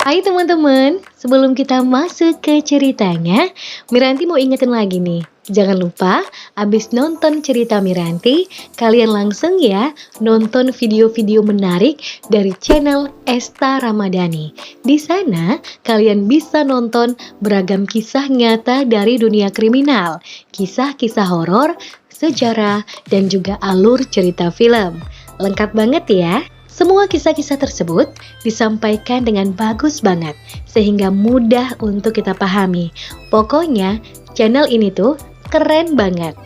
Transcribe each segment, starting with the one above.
Hai teman-teman, sebelum kita masuk ke ceritanya, Miranti mau ingetin lagi nih. Jangan lupa, abis nonton cerita Miranti, kalian langsung ya nonton video-video menarik dari channel Esta Ramadhani. Di sana, kalian bisa nonton beragam kisah nyata dari dunia kriminal, kisah-kisah horor, sejarah, dan juga alur cerita film. Lengkap banget ya. Semua kisah-kisah tersebut disampaikan dengan bagus banget, sehingga mudah untuk kita pahami. Pokoknya, channel ini tuh keren banget.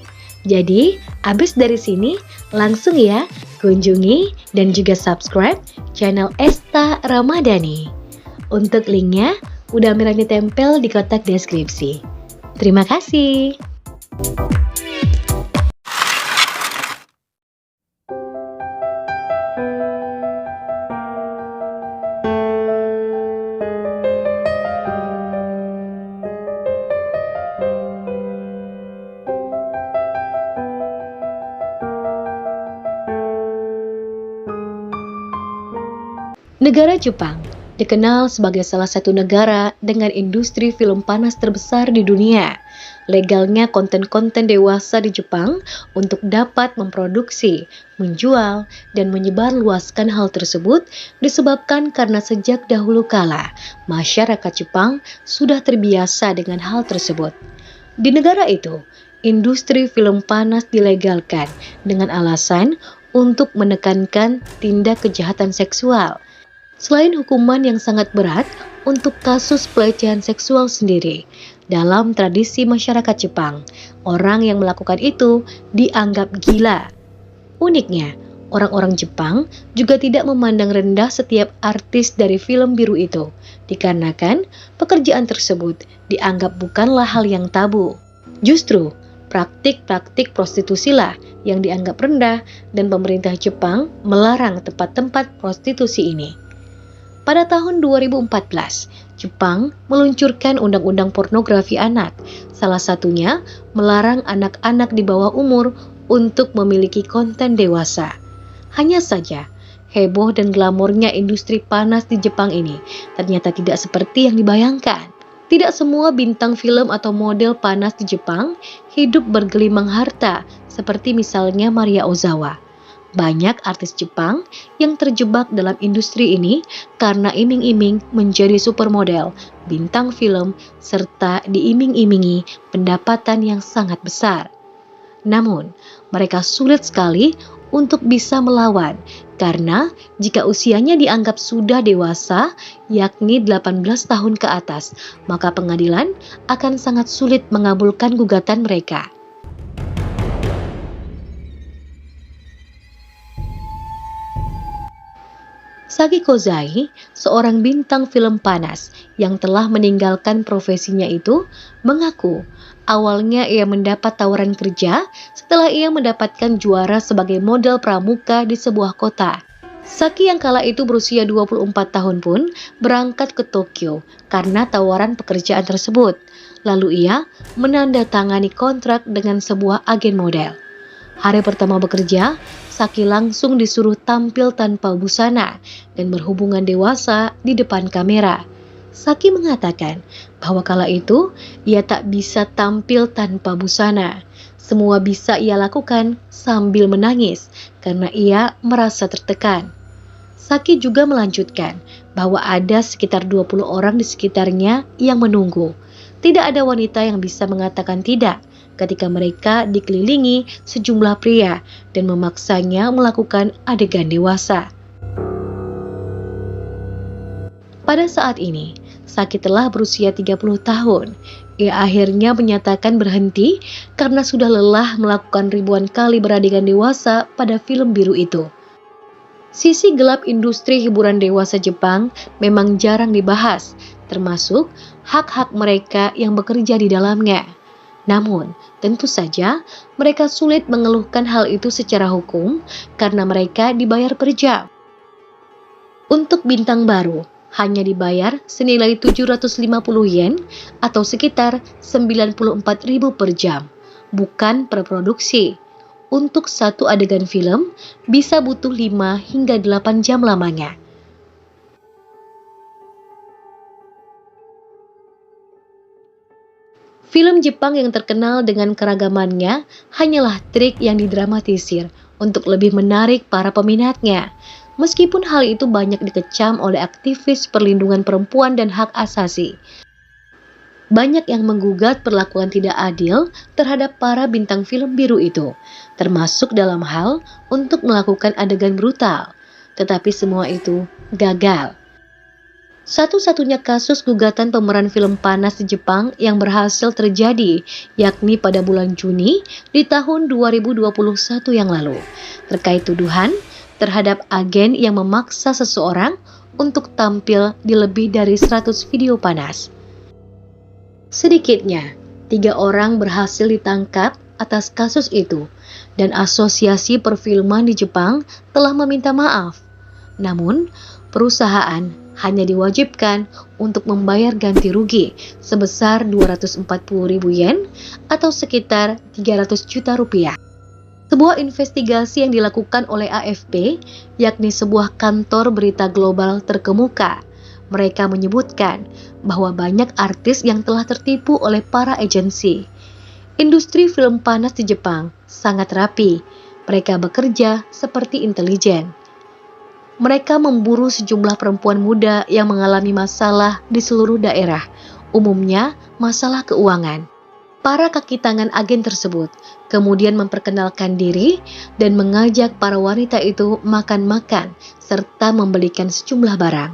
Jadi, abis dari sini, langsung ya kunjungi dan juga subscribe channel Esta Ramadhani. Untuk linknya, udah Miranti tempel di kotak deskripsi. Terima kasih. Negara Jepang dikenal sebagai salah satu negara dengan industri film panas terbesar di dunia. Legalnya konten-konten dewasa di Jepang untuk dapat memproduksi, menjual, dan menyebarluaskan hal tersebut disebabkan karena sejak dahulu kala masyarakat Jepang sudah terbiasa dengan hal tersebut. Di negara itu, industri film panas dilegalkan dengan alasan untuk menekankan tindak kejahatan seksual. Selain hukuman yang sangat berat untuk kasus pelecehan seksual sendiri, dalam tradisi masyarakat Jepang, orang yang melakukan itu dianggap gila. Uniknya, orang-orang Jepang juga tidak memandang rendah setiap artis dari film biru itu, dikarenakan pekerjaan tersebut dianggap bukanlah hal yang tabu. Justru, praktik-praktik prostitusilah yang dianggap rendah dan pemerintah Jepang melarang tempat-tempat prostitusi ini. Pada tahun 2014, Jepang meluncurkan undang-undang pornografi anak, salah satunya melarang anak-anak di bawah umur untuk memiliki konten dewasa. Hanya saja, heboh dan glamornya industri panas di Jepang ini ternyata tidak seperti yang dibayangkan. Tidak semua bintang film atau model panas di Jepang hidup bergelimang harta, seperti misalnya Maria Ozawa. Banyak artis Jepang yang terjebak dalam industri ini karena iming-iming menjadi supermodel, bintang film, serta diiming-imingi pendapatan yang sangat besar. Namun, mereka sulit sekali untuk bisa melawan karena jika usianya dianggap sudah dewasa, yakni 18 tahun ke atas, maka pengadilan akan sangat sulit mengabulkan gugatan mereka. Saki Kozai, seorang bintang film panas yang telah meninggalkan profesinya itu, mengaku awalnya ia mendapat tawaran kerja setelah ia mendapatkan juara sebagai model pramuka di sebuah kota. Saki yang kala itu berusia 24 tahun pun berangkat ke Tokyo karena tawaran pekerjaan tersebut. Lalu ia menandatangani kontrak dengan sebuah agen model. Hari pertama bekerja, Saki langsung disuruh tampil tanpa busana dan berhubungan dewasa di depan kamera. Saki mengatakan bahwa kala itu ia tak bisa tampil tanpa busana. Semua bisa ia lakukan sambil menangis karena ia merasa tertekan. Saki juga melanjutkan bahwa ada sekitar 20 orang di sekitarnya yang menunggu. Tidak ada wanita yang bisa mengatakan tidak ketika mereka dikelilingi sejumlah pria dan memaksanya melakukan adegan dewasa. Pada saat ini, Saki telah berusia 30 tahun. Ia akhirnya menyatakan berhenti karena sudah lelah melakukan ribuan kali beradegan dewasa pada film biru itu. Sisi gelap industri hiburan dewasa Jepang memang jarang dibahas, termasuk hak-hak mereka yang bekerja di dalamnya. Namun, tentu saja mereka sulit mengeluhkan hal itu secara hukum karena mereka dibayar per jam. Untuk bintang baru, hanya dibayar senilai 750 yen atau sekitar 94.000 per jam, bukan per produksi. Untuk satu adegan film bisa butuh 5 hingga 8 jam lamanya. Film Jepang yang terkenal dengan keragamannya hanyalah trik yang didramatisir untuk lebih menarik para peminatnya. Meskipun hal itu banyak dikecam oleh aktivis perlindungan perempuan dan hak asasi. Banyak yang menggugat perlakuan tidak adil terhadap para bintang film biru itu, termasuk dalam hal untuk melakukan adegan brutal. Tetapi semua itu gagal. Satu-satunya kasus gugatan pemeran film panas di Jepang yang berhasil terjadi, yakni pada bulan Juni di tahun 2021 yang lalu, terkait tuduhan terhadap agen yang memaksa seseorang untuk tampil di lebih dari 100 video panas. Sedikitnya, 3 orang berhasil ditangkap atas kasus itu, dan Asosiasi Perfilman di Jepang telah meminta maaf. Namun, perusahaan hanya diwajibkan untuk membayar ganti rugi sebesar 240.000 yen atau sekitar 300 juta rupiah. Sebuah investigasi yang dilakukan oleh AFP, yakni sebuah kantor berita global terkemuka, mereka menyebutkan bahwa banyak artis yang telah tertipu oleh para agensi. Industri film panas di Jepang sangat rapi. Mereka bekerja seperti intelijen. Mereka memburu sejumlah perempuan muda yang mengalami masalah di seluruh daerah, umumnya masalah keuangan. Para kaki tangan agen tersebut kemudian memperkenalkan diri dan mengajak para wanita itu makan-makan serta membelikan sejumlah barang.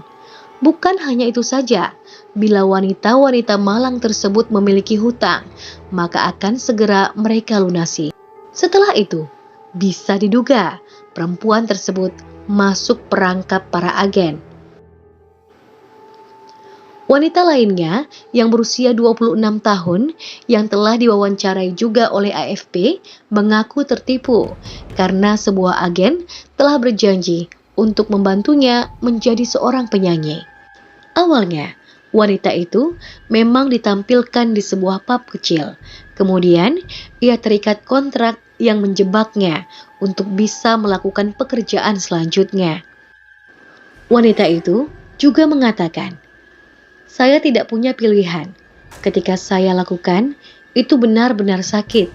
Bukan hanya itu saja, bila wanita-wanita malang tersebut memiliki hutang, maka akan segera mereka lunasi. Setelah itu, bisa diduga perempuan tersebut masuk perangkap para agen. Wanita lainnya yang berusia 26 tahun yang telah diwawancarai juga oleh AFP mengaku tertipu karena sebuah agen telah berjanji untuk membantunya menjadi seorang penyanyi. Awalnya, wanita itu memang ditampilkan di sebuah pub kecil. Kemudian, ia terikat kontrak yang menjebaknya untuk bisa melakukan pekerjaan selanjutnya. Wanita itu juga mengatakan, "Saya tidak punya pilihan. Ketika saya lakukan, itu benar-benar sakit.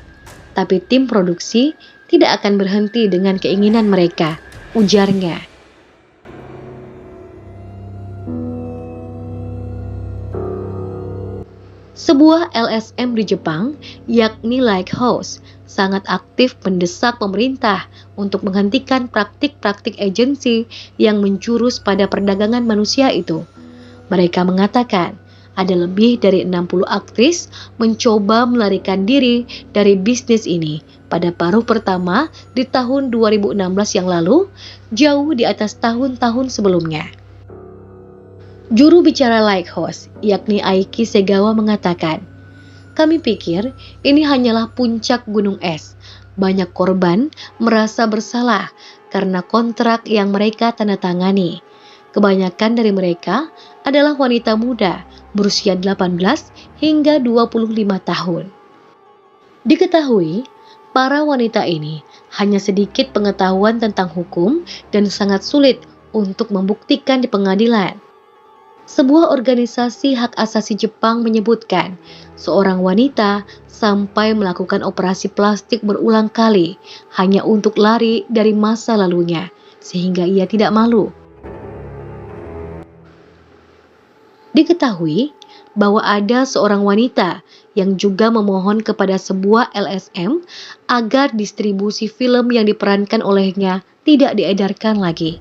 Tapi tim produksi tidak akan berhenti dengan keinginan mereka," ujarnya. Sebuah LSM di Jepang, yakni Lighthouse, sangat aktif mendesak pemerintah untuk menghentikan praktik-praktik agensi yang menjurus pada perdagangan manusia itu. Mereka mengatakan ada lebih dari 60 aktris mencoba melarikan diri dari bisnis ini pada paruh pertama di tahun 2016 yang lalu, jauh di atas tahun-tahun sebelumnya. Juru bicara Lighthouse, yakni Aiki Segawa mengatakan, "Kami pikir ini hanyalah puncak gunung es. Banyak korban merasa bersalah karena kontrak yang mereka tanda tangani. Kebanyakan dari mereka adalah wanita muda berusia 18 hingga 25 tahun. Diketahui, para wanita ini hanya sedikit pengetahuan tentang hukum dan sangat sulit untuk membuktikan di pengadilan." Sebuah organisasi hak asasi Jepang menyebutkan seorang wanita sampai melakukan operasi plastik berulang kali hanya untuk lari dari masa lalunya, sehingga ia tidak malu. Diketahui bahwa ada seorang wanita yang juga memohon kepada sebuah LSM agar distribusi film yang diperankan olehnya tidak diedarkan lagi.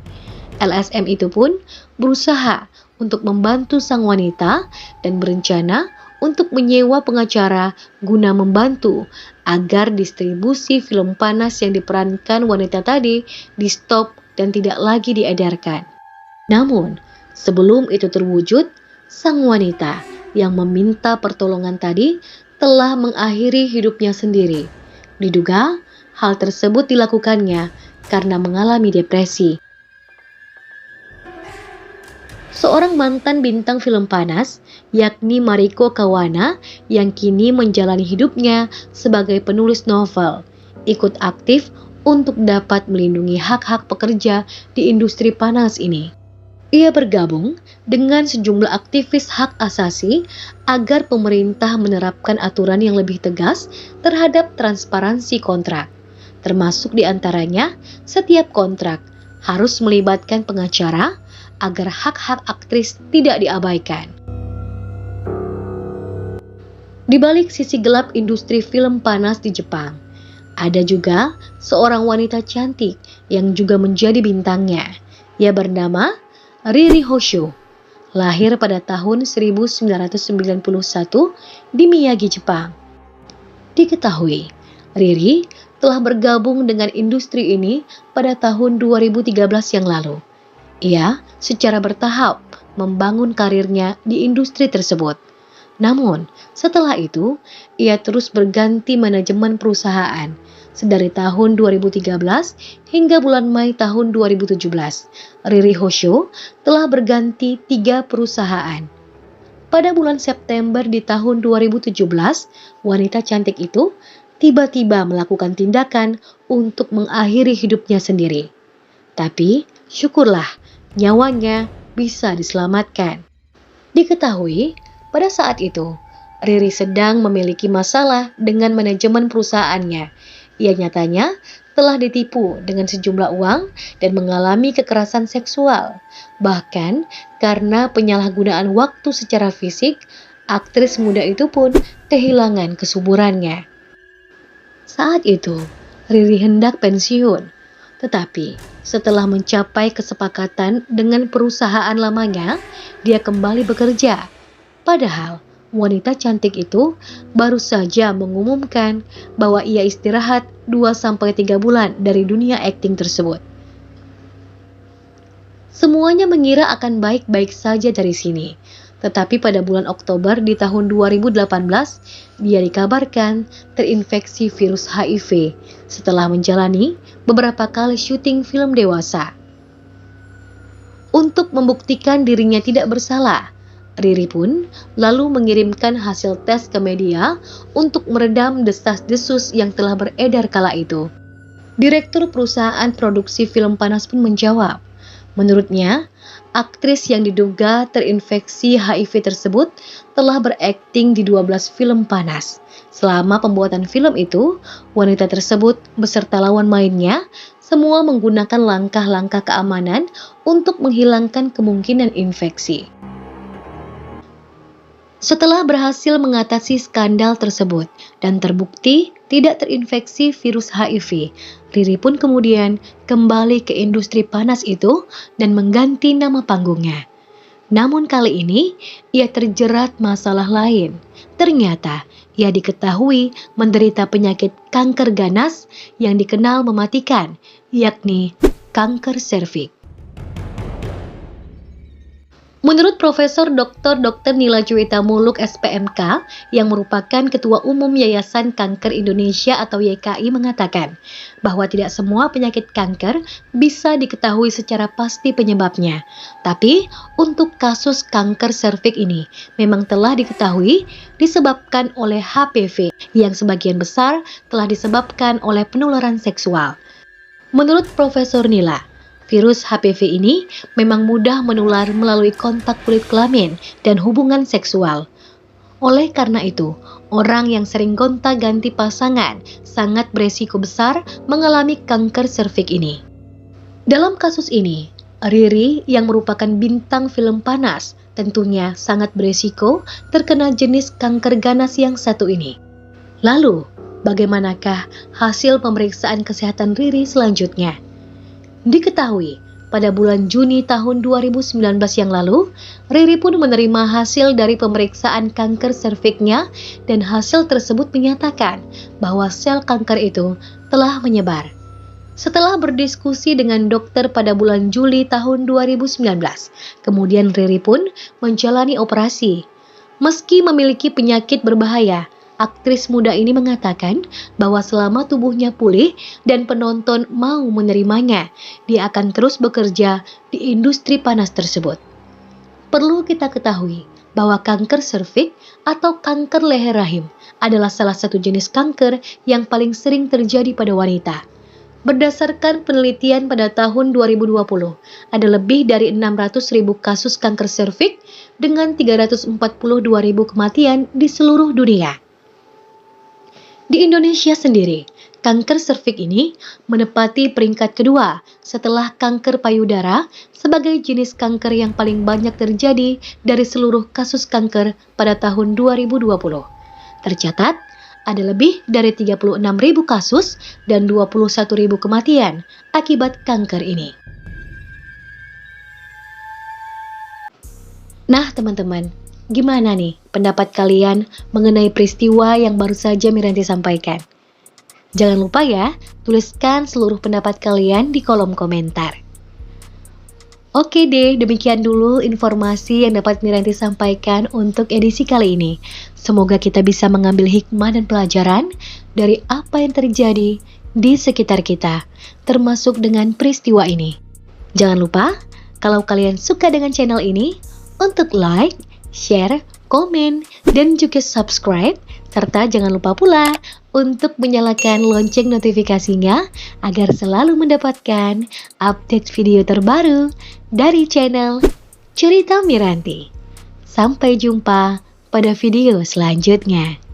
LSM itu pun berusaha untuk membantu sang wanita dan berencana untuk menyewa pengacara guna membantu agar distribusi film panas yang diperankan wanita tadi di-stop dan tidak lagi diedarkan. Namun, sebelum itu terwujud, sang wanita yang meminta pertolongan tadi telah mengakhiri hidupnya sendiri. Diduga, hal tersebut dilakukannya karena mengalami depresi. Seorang mantan bintang film panas, yakni Mariko Kawana, yang kini menjalani hidupnya sebagai penulis novel, ikut aktif untuk dapat melindungi hak-hak pekerja di industri panas ini. Ia bergabung dengan sejumlah aktivis hak asasi agar pemerintah menerapkan aturan yang lebih tegas terhadap transparansi kontrak. Termasuk diantaranya, setiap kontrak harus melibatkan pengacara agar hak-hak aktris tidak diabaikan. Di balik sisi gelap industri film panas di Jepang, ada juga seorang wanita cantik yang juga menjadi bintangnya. Ia bernama Riri Hoshio, lahir pada tahun 1991 di Miyagi, Jepang. Diketahui, Riri telah bergabung dengan industri ini pada tahun 2013 yang lalu. Ia secara bertahap membangun karirnya di industri tersebut. Namun, setelah itu, ia terus berganti manajemen perusahaan. Sedari tahun 2013 hingga bulan Mei tahun 2017, Riri Hoshio telah berganti 3 perusahaan. Pada bulan September di tahun 2017, wanita cantik itu tiba-tiba melakukan tindakan untuk mengakhiri hidupnya sendiri. Tapi, syukurlah nyawanya bisa diselamatkan. Diketahui, pada saat itu, Riri sedang memiliki masalah dengan manajemen perusahaannya. Ia nyatanya telah ditipu dengan sejumlah uang dan mengalami kekerasan seksual. Bahkan karena penyalahgunaan waktu secara fisik, aktris muda itu pun kehilangan kesuburannya. Saat itu, Riri hendak pensiun. Tetapi setelah mencapai kesepakatan dengan perusahaan lamanya, dia kembali bekerja. Padahal wanita cantik itu baru saja mengumumkan bahwa ia istirahat 2-3 bulan dari dunia akting tersebut. Semuanya mengira akan baik-baik saja dari sini. Tetapi pada bulan Oktober di tahun 2018, dia dikabarkan terinfeksi virus HIV setelah menjalani beberapa kali syuting film dewasa. Untuk membuktikan dirinya tidak bersalah, Riri pun lalu mengirimkan hasil tes ke media untuk meredam desas-desus yang telah beredar kala itu. Direktur perusahaan produksi film panas pun menjawab, menurutnya, aktris yang diduga terinfeksi HIV tersebut telah berakting di 12 film panas. Selama pembuatan film itu, wanita tersebut beserta lawan mainnya semua menggunakan langkah-langkah keamanan untuk menghilangkan kemungkinan infeksi. Setelah berhasil mengatasi skandal tersebut dan terbukti tidak terinfeksi virus HIV, Riri pun kemudian kembali ke industri panas itu dan mengganti nama panggungnya. Namun kali ini, ia terjerat masalah lain. Ternyata, ia diketahui menderita penyakit kanker ganas yang dikenal mematikan, yakni kanker serviks. Menurut Profesor Dr. Nila Juwita Muluk SPMK yang merupakan Ketua Umum Yayasan Kanker Indonesia atau YKI mengatakan bahwa tidak semua penyakit kanker bisa diketahui secara pasti penyebabnya. Tapi untuk kasus kanker serviks ini memang telah diketahui disebabkan oleh HPV yang sebagian besar telah disebabkan oleh penularan seksual. Menurut Profesor Nila, virus HPV ini memang mudah menular melalui kontak kulit kelamin dan hubungan seksual. Oleh karena itu, orang yang sering gonta-ganti pasangan sangat beresiko besar mengalami kanker serviks ini. Dalam kasus ini, Riri yang merupakan bintang film panas tentunya sangat beresiko terkena jenis kanker ganas yang satu ini. Lalu, bagaimanakah hasil pemeriksaan kesehatan Riri selanjutnya? Diketahui, pada bulan Juni tahun 2019 yang lalu, Riri pun menerima hasil dari pemeriksaan kanker serviksnya dan hasil tersebut menyatakan bahwa sel kanker itu telah menyebar. Setelah berdiskusi dengan dokter pada bulan Juli tahun 2019, kemudian Riri pun menjalani operasi. Meski memiliki penyakit berbahaya, aktris muda ini mengatakan bahwa selama tubuhnya pulih dan penonton mau menerimanya, dia akan terus bekerja di industri panas tersebut. Perlu kita ketahui bahwa kanker serviks atau kanker leher rahim adalah salah satu jenis kanker yang paling sering terjadi pada wanita. Berdasarkan penelitian pada tahun 2020, ada lebih dari 600.000 kasus kanker serviks dengan 342.000 kematian di seluruh dunia. Di Indonesia sendiri, kanker serviks ini menempati peringkat kedua setelah kanker payudara sebagai jenis kanker yang paling banyak terjadi dari seluruh kasus kanker pada tahun 2020. Tercatat, ada lebih dari 36.000 kasus dan 21.000 kematian akibat kanker ini. Nah, teman-teman, gimana nih pendapat kalian mengenai peristiwa yang baru saja Miranti sampaikan? Jangan lupa ya, tuliskan seluruh pendapat kalian di kolom komentar. Oke deh, demikian dulu informasi yang dapat Miranti sampaikan untuk edisi kali ini. Semoga kita bisa mengambil hikmah dan pelajaran dari apa yang terjadi di sekitar kita, termasuk dengan peristiwa ini. Jangan lupa, kalau kalian suka dengan channel ini, untuk like, share, komen, dan juga subscribe, serta jangan lupa pula untuk menyalakan lonceng notifikasinya agar selalu mendapatkan update video terbaru dari channel Cerita Miranti. Sampai jumpa pada video selanjutnya.